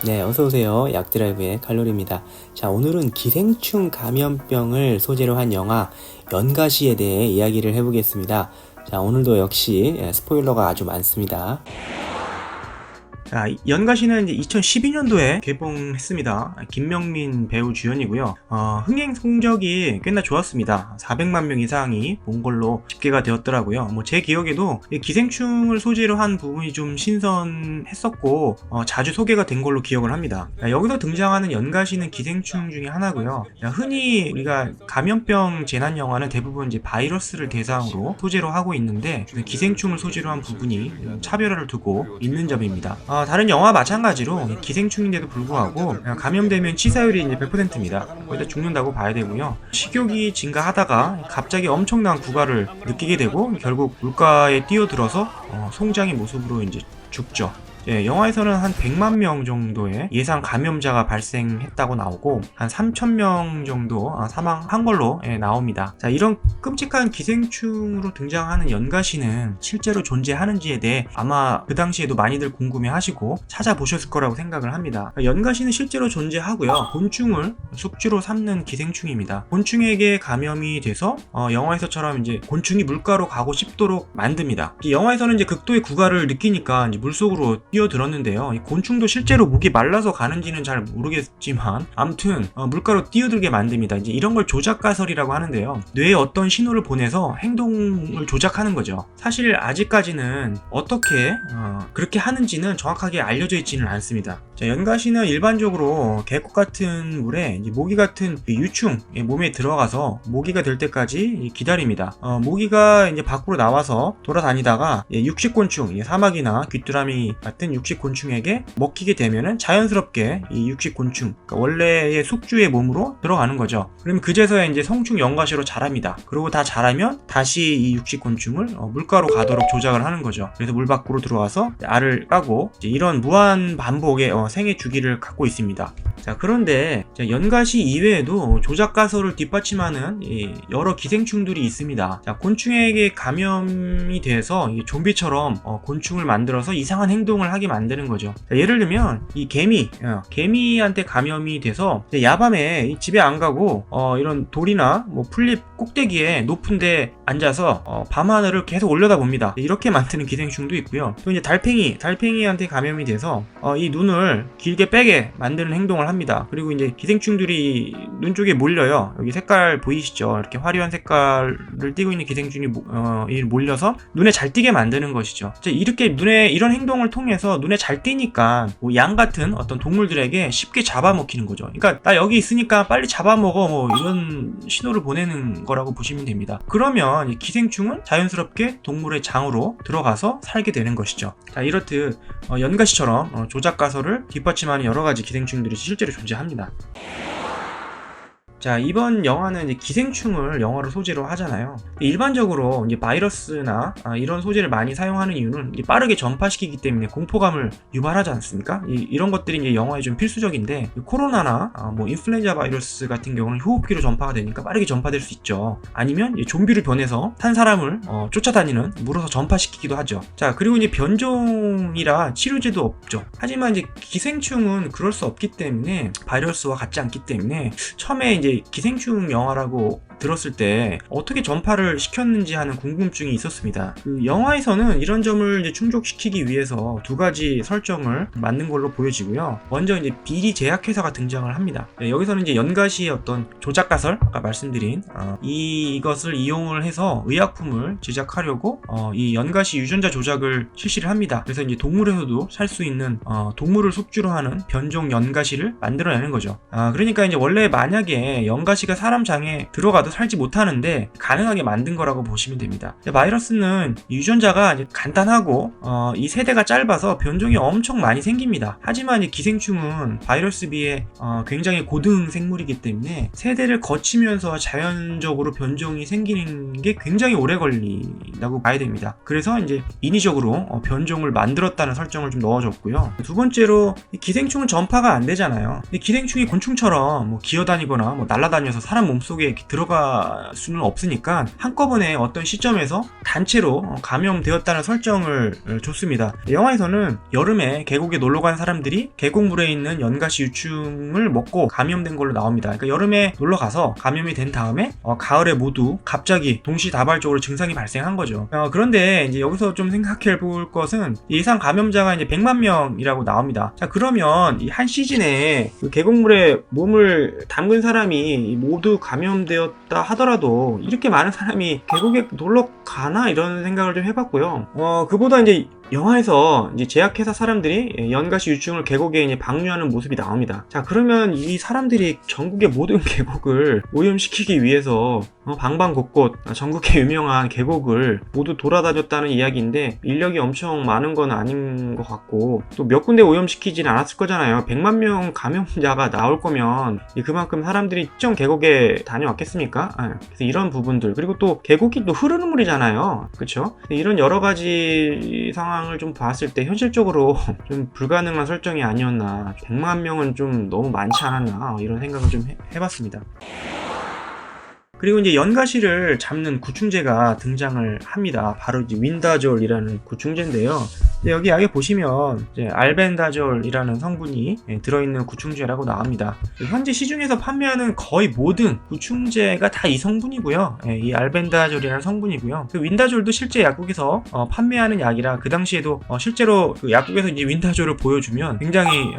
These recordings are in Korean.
네, 어서오세요. 약드라이브의 칼로리입니다. 자, 오늘은 기생충 감염병을 소재로 한 영화 연가시에 대해 이야기를 해보겠습니다. 자, 오늘도 역시 스포일러가 아주 많습니다. 자, 연가시는 이제 2012년도에 개봉했습니다. 김명민 배우 주연이고요. 흥행 성적이 꽤나 좋았습니다. 400만 명 이상이 본 걸로 집계가 되었더라고요. 제 기억에도 기생충을 소재로 한 부분이 좀 신선했었고 자주 소개가 된 걸로 기억을 합니다. 여기서 등장하는 연가시는 기생충 중에 하나고요. 흔히 우리가 감염병 재난 영화는 대부분 이제 바이러스를 대상으로 소재로 하고 있는데 기생충을 소재로 한 부분이 차별화를 두고 있는 점입니다. 다른 영화 마찬가지로 기생충인데도 불구하고 감염되면 치사율이 이제 100%입니다. 거의 다 죽는다고 봐야 되고요. 식욕이 증가하다가 갑자기 엄청난 구가를 느끼게 되고 결국 물가에 뛰어들어서 송장의 모습으로 이제 죽죠. 영화에서는 한 100만 명 정도의 예상 감염자가 발생했다고 나오고 한 3,000명 정도 사망한 걸로 나옵니다. 자, 이런 끔찍한 기생충으로 등장하는 연가시는 실제로 존재하는지에 대해 아마 그 당시에도 많이들 궁금해하시고 찾아보셨을 거라고 생각을 합니다. 연가시는 실제로 존재하고요. 곤충을 숙주로 삼는 기생충입니다. 곤충에게 감염이 돼서 영화에서처럼 이제 곤충이 물가로 가고 싶도록 만듭니다. 영화에서는 이제 극도의 구가를 느끼니까 이제 물속으로 뛰어들었는데요. 이 곤충도 실제로 목이 말라서 가는지는 잘 모르겠지만 아무튼 물가로 뛰어들게 만듭니다. 이제 이런 걸 조작가설이라고 하는데요. 뇌에 어떤 신호를 보내서 행동을 조작하는 거죠. 사실 아직까지는 어떻게 그렇게 하는지는 정확하게 알려져 있지는 않습니다. 자, 연가시는 일반적으로 개꽃 같은 물에 이제 모기 같은 유충 몸에 들어가서 모기가 될 때까지 기다립니다. 모기가 이제 밖으로 나와서 돌아다니다가 육식곤충, 사마귀나 귀뚜라미 같은 육식곤충에게 먹히게 되면은 자연스럽게 이 육식곤충, 그러니까 원래의 숙주의 몸으로 들어가는 거죠. 그러면 그제서야 이제 성충 연가시로 자랍니다. 그리고 다 자라면 다시 이 육식곤충을 물가로 가도록 조작을 하는 거죠. 그래서 물 밖으로 들어와서 알을 까고 이런 무한 반복의 생애 주기를 갖고 있습니다. 자, 그런데 연가시 이외에도 조작가설을 뒷받침하는 여러 기생충들이 있습니다. 자, 곤충에게 감염이 돼서 좀비처럼 곤충을 만들어서 이상한 행동을 하게 만드는 거죠. 자, 예를 들면 이 개미한테 감염이 돼서 야밤에 집에 안 가고 이런 돌이나 풀잎 꼭대기에 높은데 앉아서 밤하늘을 계속 올려다봅니다. 이렇게 만드는 기생충도 있고요. 또 이제 달팽이한테 감염이 돼서 이 눈을 길게 빼게 만드는 행동을 합니다. 그리고 이제 기생충들이 눈 쪽에 몰려요. 여기 색깔 보이시죠? 이렇게 화려한 색깔을 띠고 있는 기생충이 몰려서 눈에 잘 띄게 만드는 것이죠. 이렇게 눈에 이런 행동을 통해서 눈에 잘 띄니까 양 같은 어떤 동물들에게 쉽게 잡아먹히는 거죠. 그러니까 나 여기 있으니까 빨리 잡아먹어 이런 신호를 보내는 거라고 보시면 됩니다. 그러면 이 기생충은 자연스럽게 동물의 장으로 들어가서 살게 되는 것이죠. 자, 이렇듯 연가시처럼 조작가설을 뒷받침하는 여러 가지 기생충들이 실제로 존재합니다. 자, 이번 영화는 이제 기생충을 영화로 소재로 하잖아요. 일반적으로 이제 바이러스나 이런 소재를 많이 사용하는 이유는 이제 빠르게 전파시키기 때문에 공포감을 유발하지 않습니까? 이런 것들이 이제 영화에 좀 필수적인데 코로나나 인플루엔자 바이러스 같은 경우는 호흡기로 전파가 되니까 빠르게 전파될 수 있죠. 아니면 좀비로 변해서 탄 사람을 쫓아다니는 물어서 전파시키기도 하죠. 자, 그리고 이제 변종이라 치료제도 없죠. 하지만 이제 기생충은 그럴 수 없기 때문에 바이러스와 같지 않기 때문에 처음에 이제 기생충 영화라고 들었을 때 어떻게 전파를 시켰는지 하는 궁금증이 있었습니다. 그 영화에서는 이런 점을 이제 충족시키기 위해서 두 가지 설정을 만든 걸로 보여지고요. 먼저 이제 비리 제약회사가 등장을 합니다. 여기서는 이제 연가시의 어떤 조작가설, 아까 말씀드린 이것을 이용을 해서 의약품을 제작하려고 이 연가시 유전자 조작을 실시를 합니다. 그래서 이제 동물에서도 살 수 있는 동물을 숙주로 하는 변종 연가시를 만들어내는 거죠. 그러니까 이제 원래 만약에 연가시가 사람 장에 들어가도 살지 못하는데 가능하게 만든 거라고 보시면 됩니다. 바이러스는 유전자가 이제 간단하고 이 세대가 짧아서 변종이 엄청 많이 생깁니다. 하지만 이 기생충은 바이러스 비해 굉장히 고등 생물이기 때문에 세대를 거치면서 자연적으로 변종이 생기는 게 굉장히 오래 걸린다고 봐야 됩니다. 그래서 이제 인위적으로 변종을 만들었다는 설정을 좀 넣어줬고요. 두 번째로 이 기생충은 전파가 안 되잖아요. 기생충이 곤충처럼 기어다니거나 날아다녀서 사람 몸속에 들어가 들어갈 수는 없으니까 한꺼번에 어떤 시점에서 단체로 감염되었다는 설정을 줬습니다. 영화에서는 여름에 계곡에 놀러간 사람들이 계곡물에 있는 연가시 유충을 먹고 감염된 걸로 나옵니다. 그러니까 여름에 놀러가서 감염이 된 다음에 가을에 모두 갑자기 동시다발적으로 증상이 발생한 거죠. 그런데 이제 여기서 좀 생각해 볼 것은 예상 감염자가 이제 100만 명이라고 나옵니다. 자, 그러면 이 한 시즌에 그 계곡물에 몸을 담근 사람이 모두 감염되었다 하더라도 이렇게 많은 사람이 계곡에 놀러 가나 이런 생각을 좀 해봤고요. 그보다 이제 영화에서 이제 제약회사 사람들이 연가시 유충을 계곡에 이제 방류하는 모습이 나옵니다. 자, 그러면 이 사람들이 전국의 모든 계곡을 오염시키기 위해서 방방곳곳 전국의 유명한 계곡을 모두 돌아다녔다는 이야기인데 인력이 엄청 많은 건 아닌 것 같고 또 몇 군데 오염시키진 않았을 거잖아요. 100만 명 감염자가 나올 거면 그만큼 사람들이 특정 계곡에 다녀왔겠습니까? 그래서 이런 부분들, 그리고 또 계곡이 또 흐르는 물이잖아요. 그쵸? 이런 여러 가지 상황을 좀 봤을 때 현실적으로 좀 불가능한 설정이 아니었나, 100만 명은 좀 너무 많지 않았나 이런 생각을 좀 해봤습니다. 그리고 이제 연가시를 잡는 구충제가 등장을 합니다. 바로 이제 윈다졸이라는 구충제인데요. 여기 약에 보시면 이제 알벤다졸이라는 성분이 들어있는 구충제라고 나옵니다. 현재 시중에서 판매하는 거의 모든 구충제가 다 이 성분이고요. 이 알벤다졸이라는 성분이고요. 그 윈다졸도 실제 약국에서 판매하는 약이라 그 당시에도 실제로 그 약국에서 이제 윈다졸을 보여주면 굉장히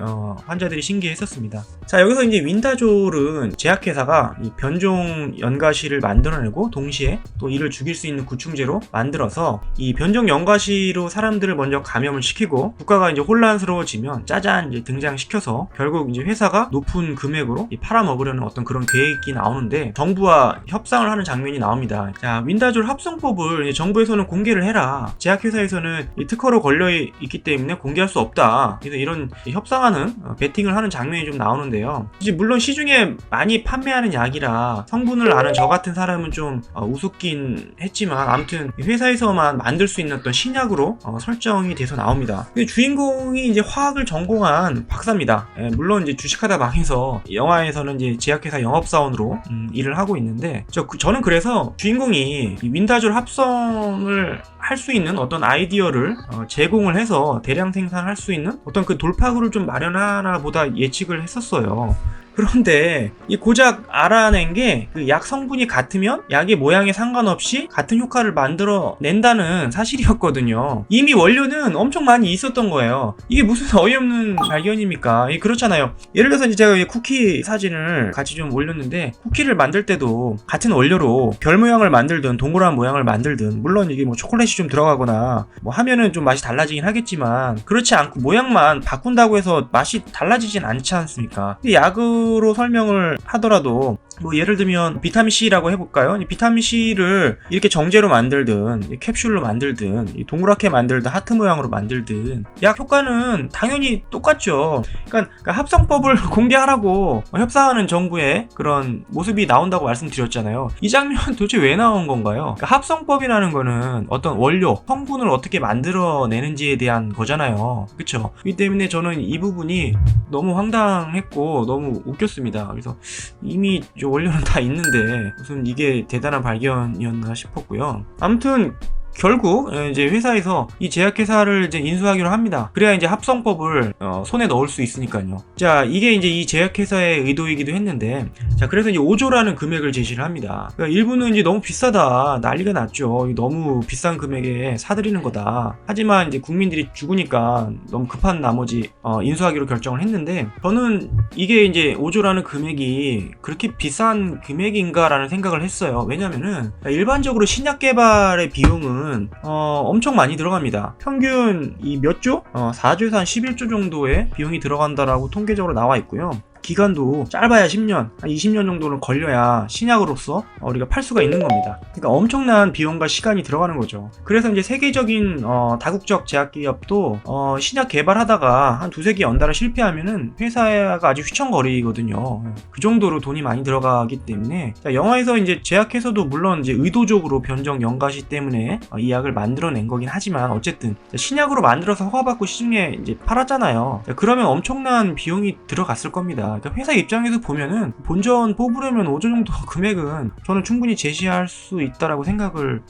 환자들이 신기했었습니다. 자, 여기서 이제 윈다졸은 제약회사가 이 변종 연가시를 만들어내고 동시에 또 이를 죽일 수 있는 구충제로 만들어서 이 변종 연가시로 사람들을 먼저 감염을 시키고 국가가 이제 혼란스러워지면 짜잔 이제 등장시켜서 결국 이제 회사가 높은 금액으로 팔아먹으려는 어떤 그런 계획이 나오는데 정부와 협상을 하는 장면이 나옵니다. 자, 윈다졸 합성법을 정부에서는 공개를 해라. 제약회사에서는 이 특허로 걸려 있기 때문에 공개할 수 없다. 그래서 이런 협상하는 배팅을 하는 장면이 좀 나오는데요. 이제 물론 시중에 많이 판매하는 약이라 성분을 아는 저 같은 사람은 좀 우습긴 했지만 아무튼 회사에서만 만들 수 있는 어떤 신약으로 설정이 돼서 나옵니다. 주인공이 이제 화학을 전공한 박사입니다. 물론 이제 주식하다 망해서 영화에서는 이제 제약회사 영업사원으로 일을 하고 있는데 저는 그래서 주인공이 이 윈다졸 합성을 할 수 있는 어떤 아이디어를 제공을 해서 대량 생산할 수 있는 어떤 그 돌파구를 좀 마련하나 보다 예측을 했었어요. 그런데 이 고작 알아낸 게 그 약 성분이 같으면 약의 모양에 상관없이 같은 효과를 만들어낸다는 사실이었거든요. 이미 원료는 엄청 많이 있었던 거예요. 이게 무슨 어이없는 발견입니까? 그렇잖아요. 예를 들어서 이제 제가 쿠키 사진을 같이 좀 올렸는데 쿠키를 만들 때도 같은 원료로 별 모양을 만들든 동그란 모양을 만들든 물론 이게 뭐 초콜릿이 좀 들어가거나 뭐 하면은 좀 맛이 달라지긴 하겠지만 그렇지 않고 모양만 바꾼다고 해서 맛이 달라지진 않지 않습니까? 약으로 설명을 하더라도 뭐 예를 들면 비타민C라고 해볼까요? 비타민C를 이렇게 정제로 만들든 캡슐로 만들든 동그랗게 만들든 하트 모양으로 만들든 약 효과는 당연히 똑같죠. 그러니까 합성법을 공개하라고 협상하는 정부의 그런 모습이 나온다고 말씀드렸잖아요. 이 장면 도대체 왜 나온 건가요? 그러니까 합성법이라는 거는 어떤 원료, 성분을 어떻게 만들어내는지에 대한 거잖아요. 그쵸? 그렇기 때문에 저는 이 부분이 너무 황당했고 너무 웃겼습니다. 그래서 이미 원료는 다 있는데 무슨 이게 대단한 발견이었나 싶었고요. 아무튼 결국 이제 회사에서 이 제약회사를 이제 인수하기로 합니다. 그래야 이제 합성법을 손에 넣을 수 있으니까요. 자, 이게 이제 이 제약회사의 의도이기도 했는데, 자, 그래서 이제 5조라는 금액을 제시를 합니다. 그러니까 일부는 이제 너무 비싸다, 난리가 났죠. 너무 비싼 금액에 사들이는 거다. 하지만 이제 국민들이 죽으니까 너무 급한 나머지 인수하기로 결정을 했는데, 저는 이게 이제 5조라는 금액이 그렇게 비싼 금액인가라는 생각을 했어요. 왜냐면은 일반적으로 신약 개발의 비용은 엄청 많이 들어갑니다. 평균 이 몇 조? 4조에서 한 11조 정도의 비용이 들어간다라고 통계적으로 나와 있고요. 기간도 짧아야 10년, 한 20년 정도는 걸려야 신약으로서 우리가 팔 수가 있는 겁니다. 그러니까 엄청난 비용과 시간이 들어가는 거죠. 그래서 이제 세계적인 다국적 제약기업도 신약 개발하다가 한 두세 개 연달아 실패하면은 회사가 아주 휘청거리거든요. 그 정도로 돈이 많이 들어가기 때문에 자, 영화에서 이제 제약회사도 물론 이제 의도적으로 변종 연가시 때문에 이 약을 만들어낸 거긴 하지만 어쨌든 신약으로 만들어서 허가받고 시중에 이제 팔았잖아요. 자, 그러면 엄청난 비용이 들어갔을 겁니다. 있습니다. 회사 입장에서 보면은 본전 뽑으려면 5조 정도 금액은 저는 충분히 제시할 수 있다라고 생각을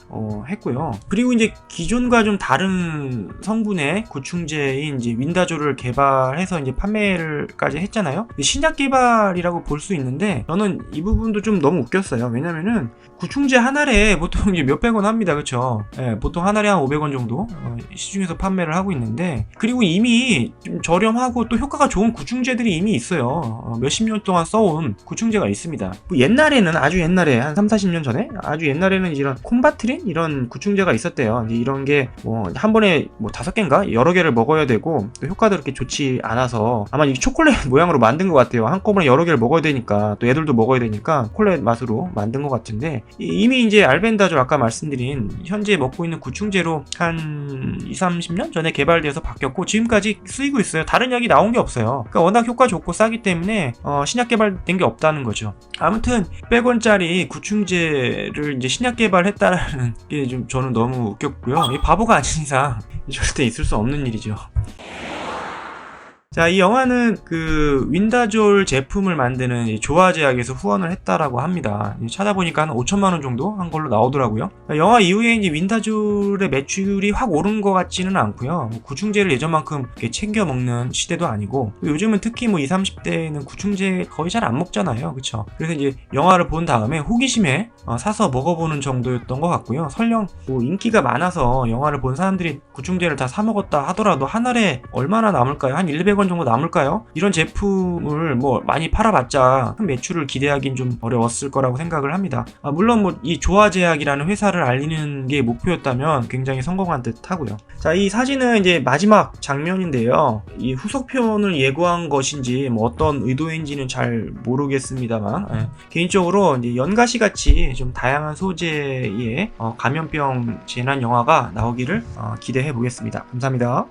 했고요. 그리고 이제 기존과 좀 다른 성분의 구충제인 이제 윈다조를 개발해서 이제 판매를까지 했잖아요. 신약 개발이라고 볼 수 있는데 저는 이 부분도 좀 너무 웃겼어요. 왜냐면은 구충제 한 알에 보통 이제 몇백 원 합니다. 그쵸? 예, 보통 한 알에 한 500원 정도 시중에서 판매를 하고 있는데, 그리고 이미 좀 저렴하고 또 효과가 좋은 구충제들이 이미 있어요. 몇십 년 동안 써온 구충제가 있습니다. 뭐 옛날에는, 아주 옛날에 한 3, 40년 전에 아주 옛날에는 이런 콤바트린 이런 구충제가 있었대요. 이제 이런 게 뭐 한 번에 뭐 5개인가 여러 개를 먹어야 되고 또 효과도 그렇게 좋지 않아서 아마 이 초콜릿 모양으로 만든 것 같아요. 한꺼번에 여러 개를 먹어야 되니까, 또 애들도 먹어야 되니까 초콜릿 맛으로 만든 것 같은데, 이미 이제 알벤다졸 아까 말씀드린 현재 먹고 있는 구충제로 한 20, 30년 전에 개발돼서 바뀌었고 지금까지 쓰이고 있어요. 다른 약이 나온 게 없어요. 그러니까 워낙 효과 좋고 싸기 때문에 신약 개발된 게 없다는 거죠. 아무튼 100원짜리 구충제를 이제 신약 개발했다라는 게 좀 저는 너무 웃겼고요. 이 바보가 아닌 이상 절대 있을 수 없는 일이죠. 자, 이 영화는 그 윈다졸 제품을 만드는 조화제약에서 후원을 했다라고 합니다. 찾아보니까 한 5천만 원 정도 한 걸로 나오더라고요. 영화 이후에 이제 윈다졸의 매출이 확 오른 것 같지는 않고요. 구충제를 예전만큼 이렇게 챙겨 먹는 시대도 아니고, 요즘은 특히 뭐 20, 30대는 구충제 거의 잘 안 먹잖아요. 그쵸? 그래서 이제 영화를 본 다음에 호기심에 사서 먹어보는 정도였던 것 같고요. 설령 뭐 인기가 많아서 영화를 본 사람들이 구충제를 다 사 먹었다 하더라도 한 알에 얼마나 남을까요? 한 100원 정도 남을까요? 이런 제품을 뭐 많이 팔아봤자 큰 매출을 기대하긴 좀 어려웠을 거라고 생각을 합니다. 물론 뭐 이 조화제약이라는 회사를 알리는 게 목표였다면 굉장히 성공한 듯 하고요. 자, 이 사진은 이제 마지막 장면인데요. 이 후속편을 예고한 것인지 뭐 어떤 의도인지는 잘 모르겠습니다만, 개인적으로 이제 연가시 같이 좀 다양한 소재의 감염병 재난 영화가 나오기를 기대해 보겠습니다. 감사합니다.